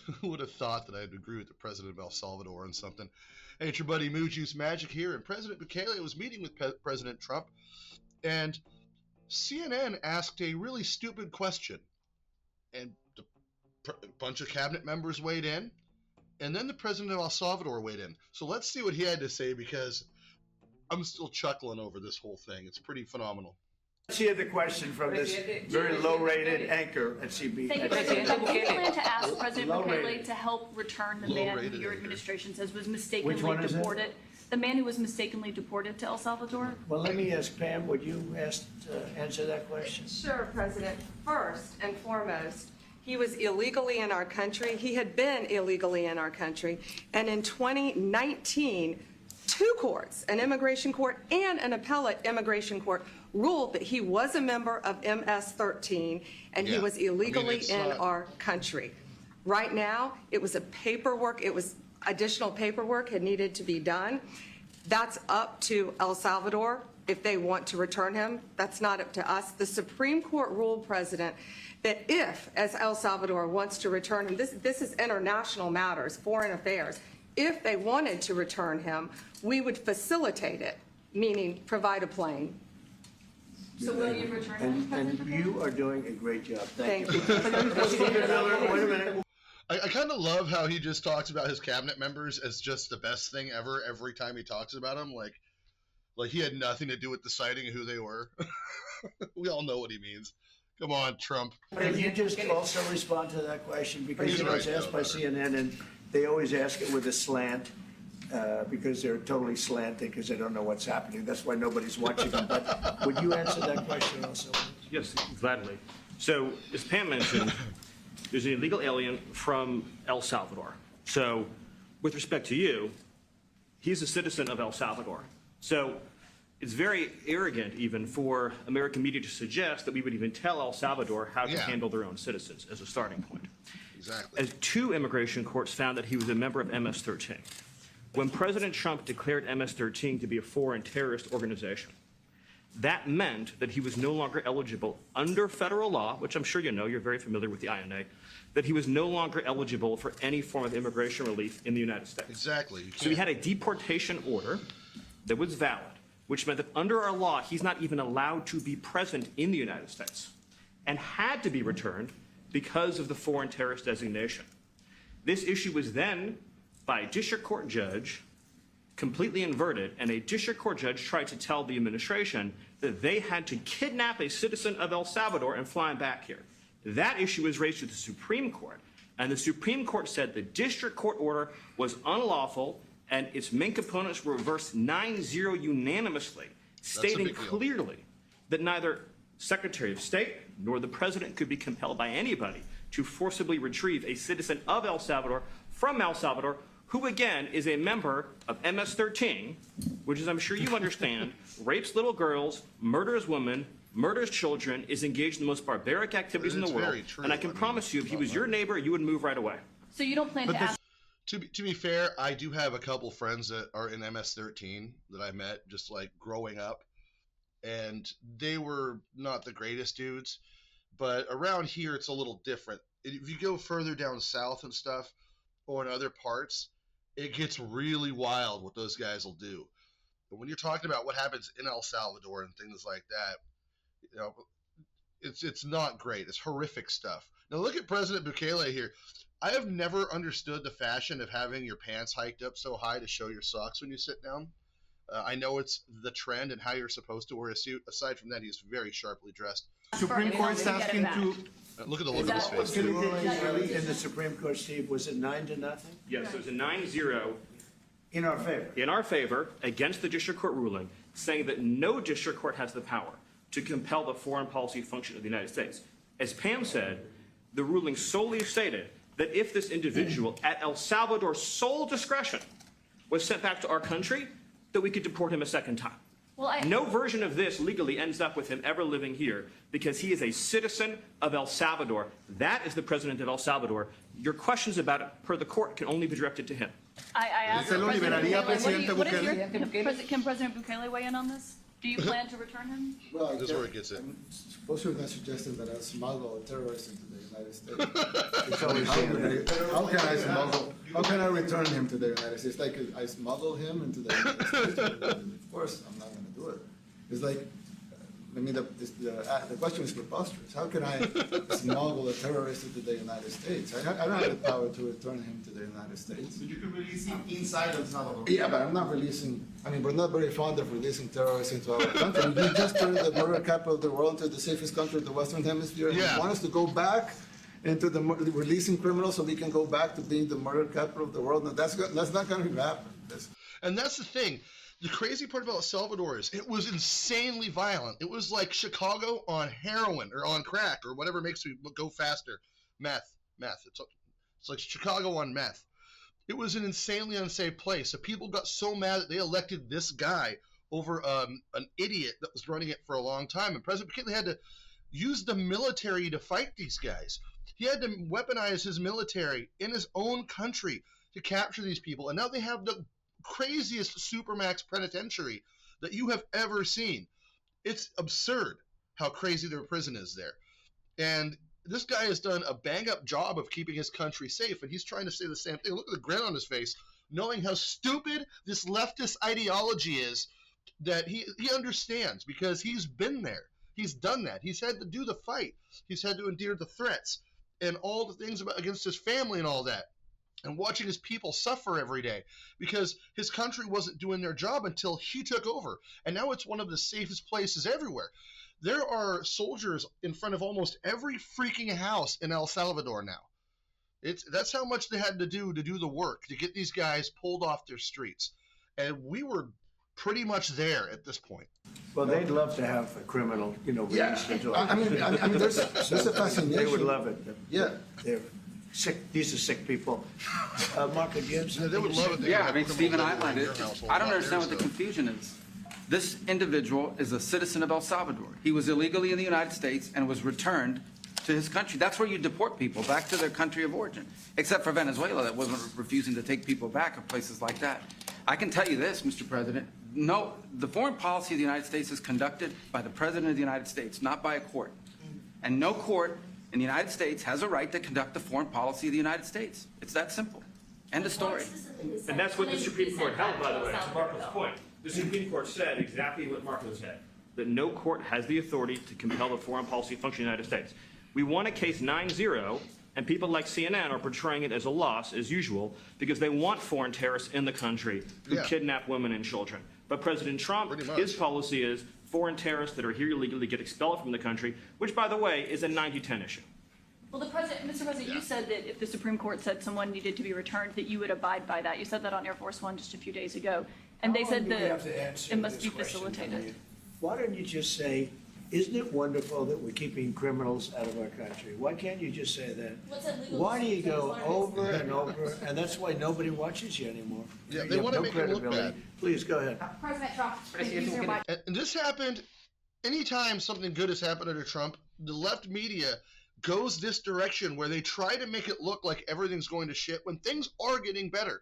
Who would have thought that I'd agree with the president of El Salvador on something? Hey, it's your buddy Moo Juice Magic here, and President Bukele was meeting with President Trump, and CNN asked a really stupid question, and a bunch of cabinet members weighed in, and then the president of El Salvador weighed in. So let's see what he had to say, because I'm still chuckling over this whole thing. It's pretty phenomenal. Let's hear the question from this very low-rated anchor at CB. Thank you, President. Do you plan to ask President Bukele to help return the man who your administration says was mistakenly deported? The man who was mistakenly deported to El Salvador? Well, let me ask Pam, would you answer that question? Sure, President. First and foremost, he was illegally in our country. He had been illegally in our country. And in 2019, two courts, an immigration court and an appellate immigration court, ruled that he was a member of MS-13 and he was illegally in our country. Right now, it was additional paperwork had needed to be done. That's up to El Salvador if they want to return him. That's not up to us. The Supreme Court ruled, President, that if, as El Salvador wants to return him, this is international matters, foreign affairs, if they wanted to return him, we would facilitate it, meaning provide a plane. So will you return him? And you are doing a great job. Thank you. Thank you. Wait a minute. I kind of love how he just talks about his cabinet members as just the best thing ever every time he talks about them. Like he had nothing to do with deciding who they were. We all know what he means. Come on, Trump. Can you just also respond to that question? Because it's asked by CNN, and they always ask it with a slant. Because they're totally slanted because they don't know what's happening. That's why nobody's watching them. But would you answer that question also? Yes, gladly. So, as Pam mentioned, there's an illegal alien from El Salvador. So, with respect to you, he's a citizen of El Salvador. So, it's very arrogant even for American media to suggest that we would even tell El Salvador how to handle their own citizens as a starting point. Exactly. As two immigration courts found that he was a member of MS-13. When President Trump declared MS-13 to be a foreign terrorist organization, that meant that he was no longer eligible under federal law, which I'm sure you know, you're very familiar with the INA, that he was no longer eligible for any form of immigration relief in the United States. Exactly. So he had a deportation order that was valid, which meant that under our law, he's not even allowed to be present in the United States and had to be returned because of the foreign terrorist designation. This issue was then, by a district court judge, completely inverted, and a district court judge tried to tell the administration that they had to kidnap a citizen of El Salvador and fly him back here. That issue was raised to the Supreme Court, and the Supreme Court said the district court order was unlawful, and its main components were reversed 9-0 unanimously, stating clearly that neither Secretary of State nor the President could be compelled by anybody to forcibly retrieve a citizen of El Salvador from El Salvador, who again is a member of MS-13, which, as I'm sure you understand, rapes little girls, murders women, murders children, is engaged in the most barbaric activities in the world. And I can promise you, if he was your neighbor, you would move right away. So you don't plan to ask? To be fair, I do have a couple friends that are in MS-13 that I met just like growing up, and they were not the greatest dudes. But around here, it's a little different. If you go further down south and stuff, or in other parts, it gets really wild what those guys will do. But when you're talking about what happens in El Salvador and things like that, you know, it's not great. It's horrific stuff. Now look at President Bukele here. I have never understood the fashion of having your pants hiked up so high to show your socks when you sit down. I know it's the trend and how you're supposed to wear a suit. Aside from that, he's very sharply dressed. Supreme Court's asking to... Look at the look of his face. In the Supreme Court, Steve, was it 9-0? Yes, it was a 9-0 in our favor. In our favor, against the district court ruling, saying that no district court has the power to compel the foreign policy function of the United States. As Pam said, the ruling solely stated that if this individual, at El Salvador's sole discretion, was sent back to our country, that we could deport him a second time. Well, no version of this legally ends up with him ever living here because he is a citizen of El Salvador. That is the president of El Salvador. Your questions about it, per the court, can only be directed to him. I asked President Bukele, can President Bukele weigh in on this? Do you plan to return him? Well, This is where it gets it. suppose you're not suggesting that I smuggle a terrorist into the United States. It's always How can I return him to the United States? Like, I smuggle him into the United States? Of course, I'm not gonna do it. It's like, I mean, the question is preposterous. How can I smuggle a terrorist into the United States? I don't have the power to return him to the United States. But you could release him inside El Salvador. Yeah, but I'm not releasing, I mean, we're not very fond of releasing terrorists into our country. We just turned the murder capital of the world into the safest country of the Western Hemisphere. And Yeah. you want us to go back into releasing criminals so we can go back to being the murder capital of the world? No, that's not going to happen. And that's the thing. The crazy part about El Salvador is it was insanely violent. It was like Chicago on heroin or on crack or whatever makes me go faster. Meth. It's like Chicago on meth. It was an insanely unsafe place. So people got so mad that they elected this guy over an idiot that was running it for a long time. And President McKinley had to use the military to fight these guys. He had to weaponize his military in his own country to capture these people. And now they have the craziest supermax penitentiary that you have ever seen. It's absurd how crazy their prison is there. And this guy has done a bang-up job of keeping his country safe, and he's trying to say the same thing. Look at the grin on his face, knowing how stupid this leftist ideology is that he understands because he's been there. He's done that. He's had to do the fight. He's had to endure the threats and all the things against his family and all that. And watching his people suffer every day because his country wasn't doing their job until he took over. And now it's one of the safest places everywhere. There are soldiers in front of almost every freaking house in El Salvador now. That's how much they had to do the work to get these guys pulled off their streets. And we were pretty much there at this point. Well, they'd love to have a criminal, released into I mean, there's a fascination. They would love it. Yeah. They're sick, these are sick people. Marco, do you have Yeah, something they would to love say? it. They Yeah, would I mean, have Stephen criminals outlined everywhere it. in your household. I don't Not understand theirs, what the though. confusion is. This individual is a citizen of El Salvador. He was illegally in the United States and was returned to his country. That's where you deport people, back to their country of origin, except for Venezuela that wasn't refusing to take people back or places like that. I can tell you this, Mr. President, no, the foreign policy of the United States is conducted by the President of the United States, not by a court. And no court in the United States has a right to conduct the foreign policy of the United States. It's that simple. End of story. And that's what the Supreme Court held, by the way, to Marco's point. The Supreme Court said exactly what Marco said, that no court has the authority to compel the foreign policy function of the United States. We won a case 9-0, and people like CNN are portraying it as a loss, as usual, because they want foreign terrorists in the country who Yeah. kidnap women and children. But President Trump, Pretty much. his policy is foreign terrorists that are here illegally get expelled from the country, which, by the way, is a 90-10 issue. Well, Mr. President, you said that if the Supreme Court said someone needed to be returned, that you would abide by that. You said that on Air Force One just a few days ago. And they said that it must be facilitated. Why don't you just say, isn't it wonderful that we're keeping criminals out of our country? Why can't you just say that? Why do you go over and over, and that's why nobody watches you anymore? Yeah, You they have wanna no make you look credibility. bad. Please, go ahead. President Trump, user watch. And this happened anytime something good has happened under Trump, the left media goes this direction where they try to make it look like everything's going to shit when things are getting better.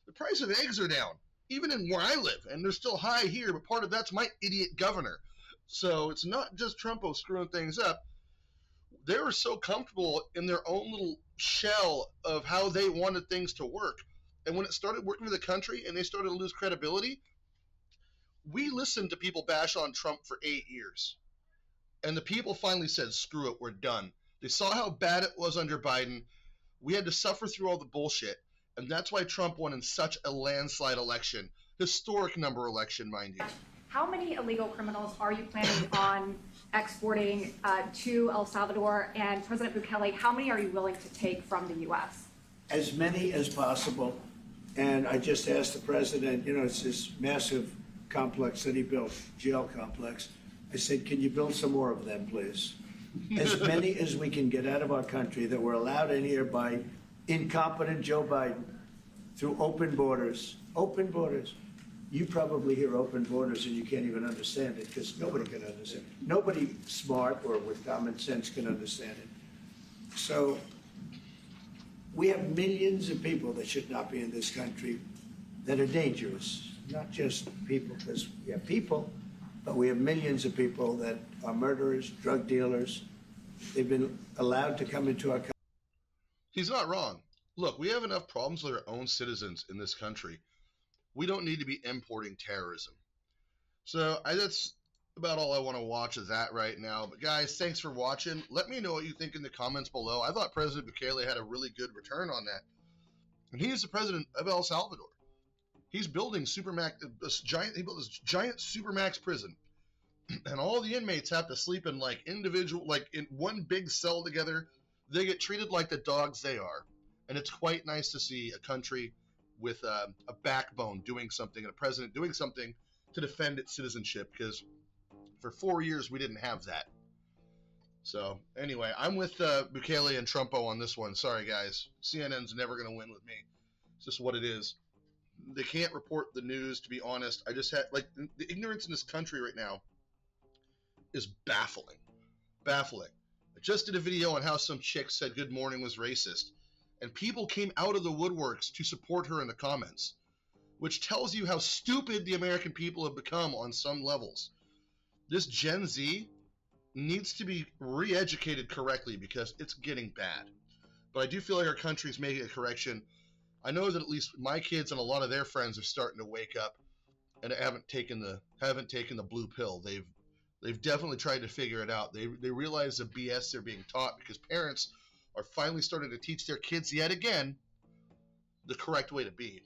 The price of eggs are down, even in where I live, and they're still high here, but part of that's my idiot governor. So it's not just Trumpo screwing things up. They were so comfortable in their own little shell of how they wanted things to work. And when it started working for the country and they started to lose credibility, we listened to people bash on Trump for 8 years. And the people finally said, screw it, we're done. They saw how bad it was under Biden. We had to suffer through all the bullshit. And that's why Trump won in such a landslide election. Historic number election, mind you. How many illegal criminals are you planning on exporting to El Salvador? And President Bukele, how many are you willing to take from the U.S.? As many as possible. And I just asked the president, it's this massive complex that he built, jail complex. I said, can you build some more of them, please? As many as we can get out of our country that were allowed in here by incompetent Joe Biden through open borders. Open borders. You probably hear open borders and you can't even understand it because nobody can understand it. Nobody smart or with common sense can understand it. So we have millions of people that should not be in this country that are dangerous, not just people, because we have people, But we have millions of people that are murderers, drug dealers. They've been allowed to come into our country. He's not wrong. Look, we have enough problems with our own citizens in this country. We don't need to be importing terrorism. So that's about all I want to watch of that right now. But guys, thanks for watching. Let me know what you think in the comments below. I thought President Bukele had a really good return on that. And he is the president of El Salvador. He's building he built this giant supermax prison. And all the inmates have to sleep in in one big cell together. They get treated like the dogs they are. And it's quite nice to see a country with a backbone doing something, and a president doing something to defend its citizenship, because for 4 years we didn't have that. So anyway, I'm with Bukele and Trumpo on this one. Sorry guys, CNN's never going to win with me. It's just what it is. They can't report the news, to be honest. I just had, the ignorance in this country right now is baffling. Baffling. I just did a video on how some chick said good morning was racist, and people came out of the woodworks to support her in the comments, which tells you how stupid the American people have become on some levels. This Gen Z needs to be re-educated correctly, because it's getting bad. But I do feel like our country's making a correction. I know that at least my kids and a lot of their friends are starting to wake up and haven't taken the blue pill. They've definitely tried to figure it out. They realize the BS they're being taught, because parents are finally starting to teach their kids yet again the correct way to be.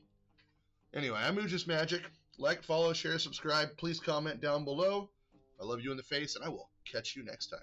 Anyway, I'm Ujis Magic. Like, follow, share, subscribe. Please comment down below. I love you in the face, and I will catch you next time.